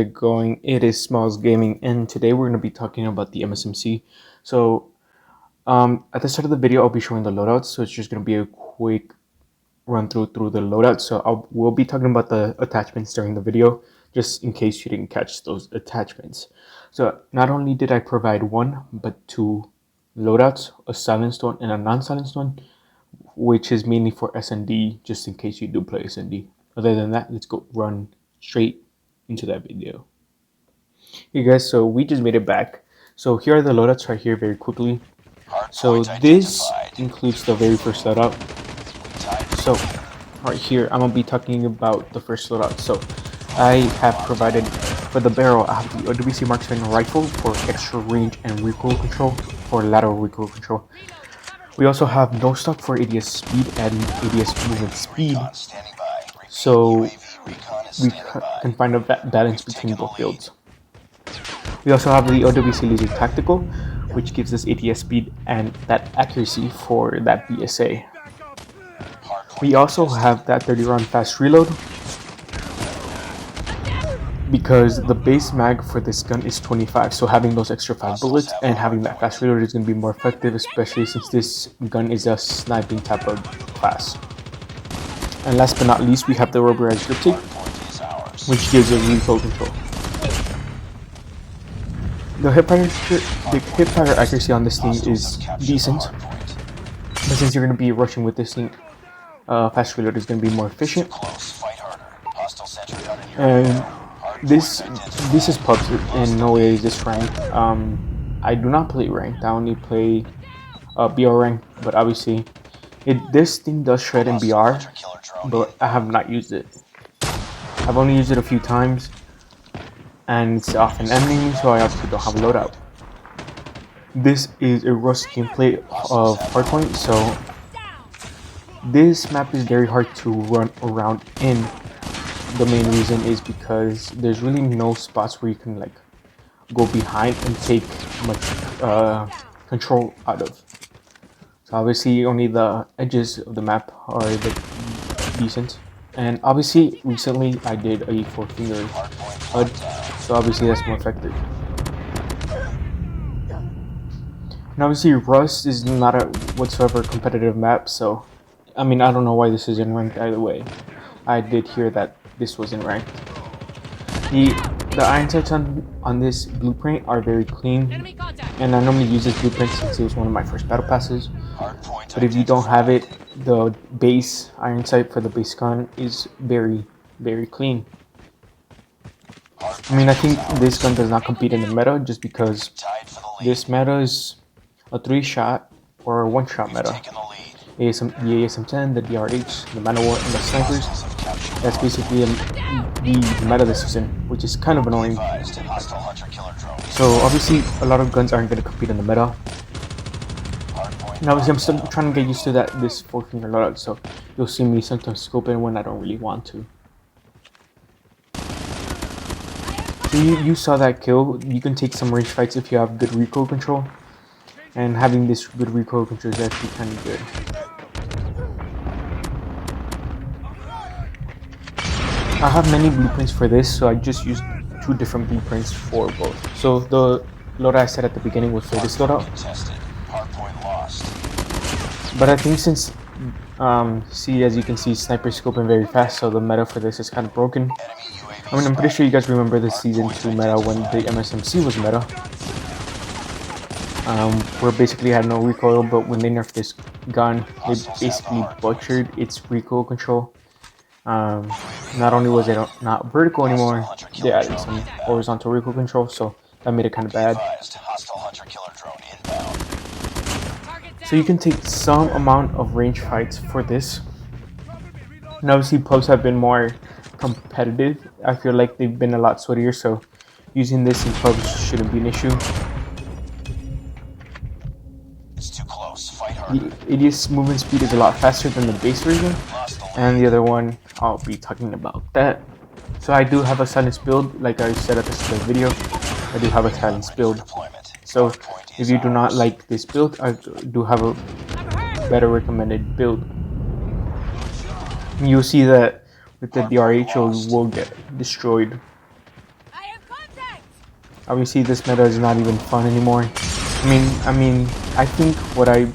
Going, it is Smalls Gaming, and today we're going to be talking about the Msmc. So at the start of the video I'll be showing the loadouts, so it's just going to be a quick run through the loadouts. So we'll be talking about the attachments during the video, just in case you didn't catch those attachments. So not only did I provide one but two loadouts, a silenced one and a non-silenced one, which is mainly for SND, just in case you do play SND. Other than that, let's go run straight into that video. Hey guys, so we just made it back. So here are the loadouts right here very quickly. So this includes the very first loadout. So right here, I'm going to be talking about the first loadout. So I have provided for the barrel, I have the WC Marksman rifle for extra range and recoil control, for lateral recoil control. We also have no stock for ADS speed and ADS movement speed. So we can find a balance between both builds. We also have the OWC Laser Tactical, which gives us ATS speed and that accuracy for that BSA. We also have that 30 round fast reload, because the base mag for this gun is 25, so having those extra 5 bullets and having that fast reload is going to be more effective, especially since this gun is a sniping type of class. And last but not least, we have the rubberized grip tape, which gives us recoil control. The hipfire accuracy on this thing is decent, but since you're going to be rushing with this thing, fast reload is going to be more efficient. And this is PUBG, in no way is this ranked. I do not play ranked, I only play BR rank, but obviously this thing does shred in BR, but I have not used it. I've only used it a few times, and it's off an enemy, so I obviously don't have a loadout. This is a Rust gameplay of Hardpoint, so this map is very hard to run around in. The main reason is because there's really no spots where you can like go behind and take much control out of. So obviously only the edges of the map are decent. And obviously recently I did a 4-finger HUD, so obviously that's more effective. And obviously Rust is not a whatsoever competitive map, so I mean, I don't know why this isn't ranked either way. I did hear that this wasn't ranked. The iron sights on this blueprint are very clean, and I normally use this blueprint since it was one of my first battle passes. But if you don't have it, the base iron sight for the base gun is very, very clean. I mean, I think this gun does not compete in the meta just because this meta is a 3-shot or a 1-shot meta. The ASM-10, the DRH, the Man-O-War, and the snipers. That's basically the meta this season, which is kind of annoying. So obviously a lot of guns aren't going to compete in the meta. And obviously I'm still trying to get used to this 4-finger loadout, so you'll see me sometimes scoping when I don't really want to. So you saw that kill. You can take some range fights if you have good recoil control, and having this good recoil control is actually kind of good. I have many blueprints for this, so I just used 2 different blueprints for both. So the loadout I said at the beginning was for this loadout, but I think since as you can see, sniper scoping very fast, so the meta for this is kind of broken. I mean, I'm pretty sure you guys remember the season 2 meta when the Msmc was meta, where basically had no recoil, but when they nerfed this gun, they basically butchered its recoil control. Not only was it not vertical anymore, they added some horizontal recoil control, so that made it kind of bad. So you can take some amount of range fights for this. And obviously pubs have been more competitive. I feel like they've been a lot sweatier, so using this in pubs shouldn't be an issue. The ADS movement speed is a lot faster than the base version, and the other one, I'll be talking about that. So I do have a silenced build, like I said at the start of the video, I do have a silenced build. So if you do not like this build, I do have a better recommended build. You'll see that with the DRH will get destroyed. Obviously, this meta is not even fun anymore. I think what I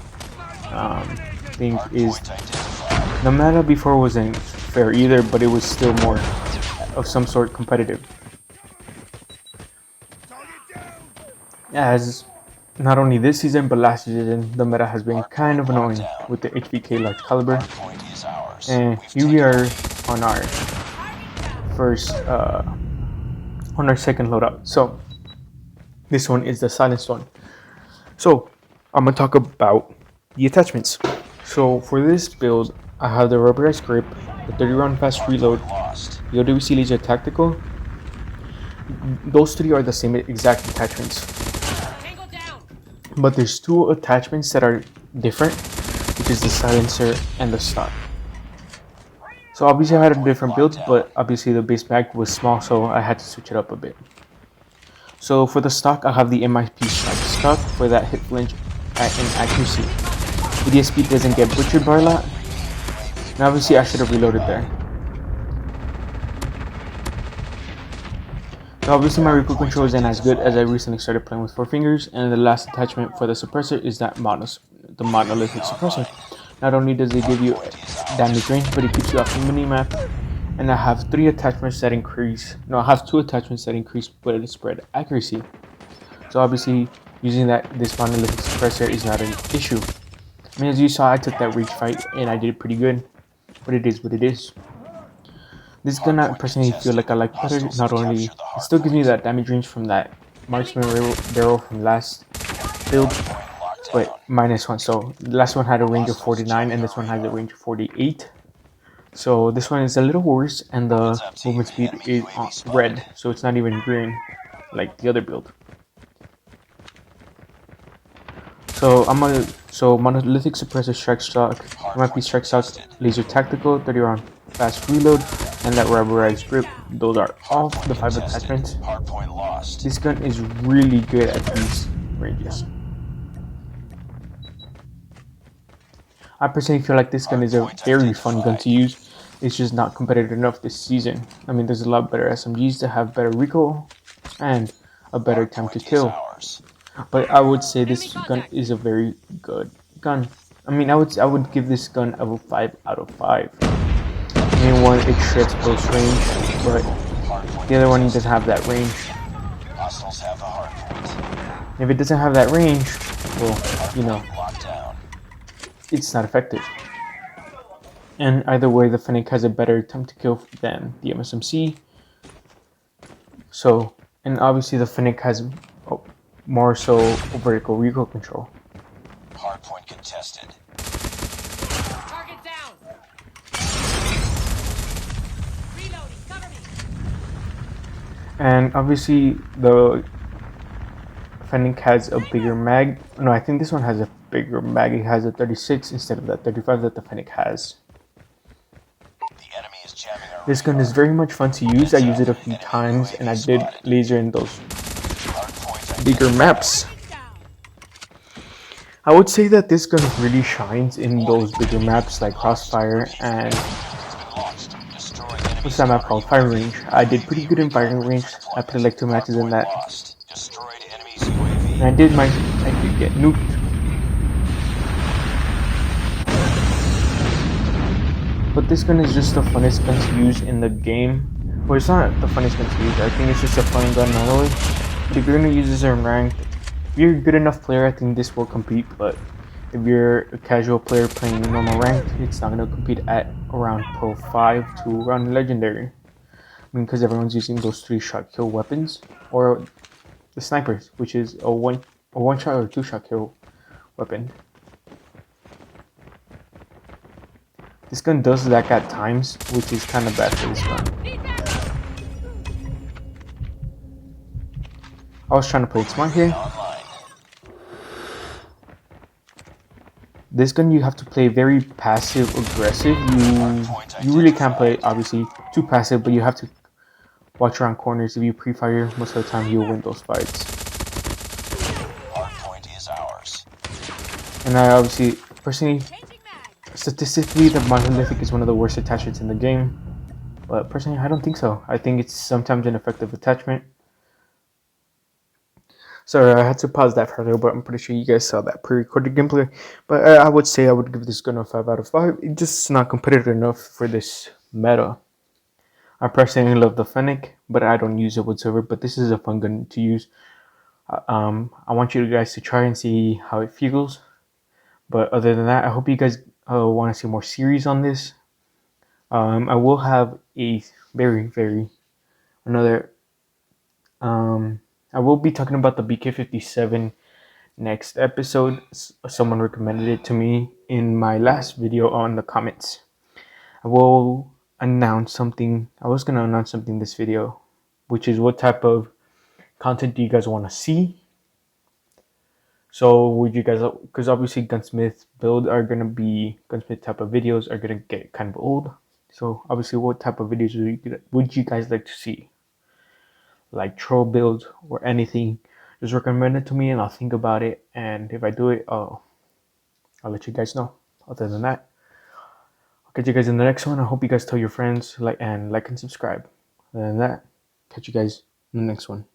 think is the meta before wasn't fair either, but it was still more of some sort competitive. As not only this season, but last season, the meta has been kind of annoying with the HVK large caliber. And here we are on our second loadout. So this one is the silenced one. So I'm gonna talk about the attachments. So for this build, I have the rubberized grip, the 30-round fast reload, the OWC laser tactical. Those three are the same exact attachments, but there's two attachments that are different, which is the silencer and the stock. So obviously I had a different build, but obviously the base mag was small, so I had to switch it up a bit. So for the stock, I have the MIP strike stock for that hit flinch and accuracy. The speed doesn't get butchered by a lot. And obviously I should have reloaded there. Now obviously my recoil control isn't as good as I recently started playing with 4 fingers, and the last attachment for the suppressor is that the monolithic suppressor. Not only does it give you damage range, but it keeps you off the mini-map. And I have 3 attachments that increase, no, I have 2 attachments that increase bullet spread accuracy. So obviously using this monolithic suppressor is not an issue. I mean, as you saw, I took that reach fight and I did pretty good, but it is what it is. This gun I personally feel like I like better. Not only, it still gives me that damage range from that marksman barrel from last build, but -1. So the last one had a range of 49 and this one has a range of 48. So this one is a little worse, and the movement speed is red, so it's not even green like the other build. So monolithic suppressor strike stock, MIP strike stock, laser tactical, 30-round fast reload, and that rubberized grip. Those are all the 5 attachments. This gun is really good at these ranges. I personally feel like this gun is a very fun gun to use. It's just not competitive enough this season. I mean, there's a lot better SMGs that have better recoil and a better time to kill. But I would say this gun is a very good gun. I mean, I would give this gun a 5 out of 5. I mean, one, it shreds close range, but the other one doesn't have that range. If it doesn't have that range, well, you know, it's not effective. And either way, the Fennec has a better time to kill than the Msmc. So, and obviously the Fennec has more so vertical recoil control. Hardpoint contested. Target down. Reloading, cover me. And obviously the Fennec has a bigger mag. No, I think this one has a bigger mag. It has a 36 instead of that 35 that the Fennec has. This gun is very much fun to use. I used it a few times and I did laser in those bigger maps. I would say that this gun really shines in those bigger maps like Crossfire and what's that map called? Firing Range. I did pretty good in Firing Range. I played like 2 matches in that. And I did get nuked. But this gun is just the funnest gun to use in the game. Well, it's not the funnest gun to use. I think it's just a fun gun normally. But if you're going to use this in ranked, if you're a good enough player, I think this will compete. But if you're a casual player playing normal ranked, it's not going to compete at around Pro 5 to around Legendary. I mean, because everyone's using those 3-shot kill weapons, or the snipers, which is a one-shot or 2-shot kill weapon. This gun does lag at times, which is kind of bad for this gun. I was trying to play it smart here. This gun you have to play very passive aggressive. You really can't play obviously too passive, but you have to watch around corners. If you pre-fire, most of the time you'll win those fights. And I obviously personally, statistically, the monolithic is one of the worst attachments in the game, but personally I don't think so. I think it's sometimes an effective attachment. Sorry, I had to pause that for a little, but I'm pretty sure you guys saw that pre-recorded gameplay. But I would say I would give this gun a 5 out of 5. It's just not competitive enough for this meta. I personally love the Fennec, but I don't use it whatsoever. But this is a fun gun to use. I want you guys to try and see how it feels. But other than that, I hope you guys want to see more series on this. I will have a another. I will be talking about the BK-57 next episode. Someone recommended it to me in my last video on the comments. I will announce something. I was gonna announce something in this video, which is what type of content do you guys want to see? So would you guys, because obviously gunsmith type of videos are gonna get kind of old. So obviously, what type of videos would you guys like to see? Like troll builds or anything? Just recommend it to me, and I'll think about it. And if I do it, I'll let you guys know. Other than that, I'll catch you guys in the next one. I hope you guys tell your friends, like and subscribe. Other than that, catch you guys in the next one.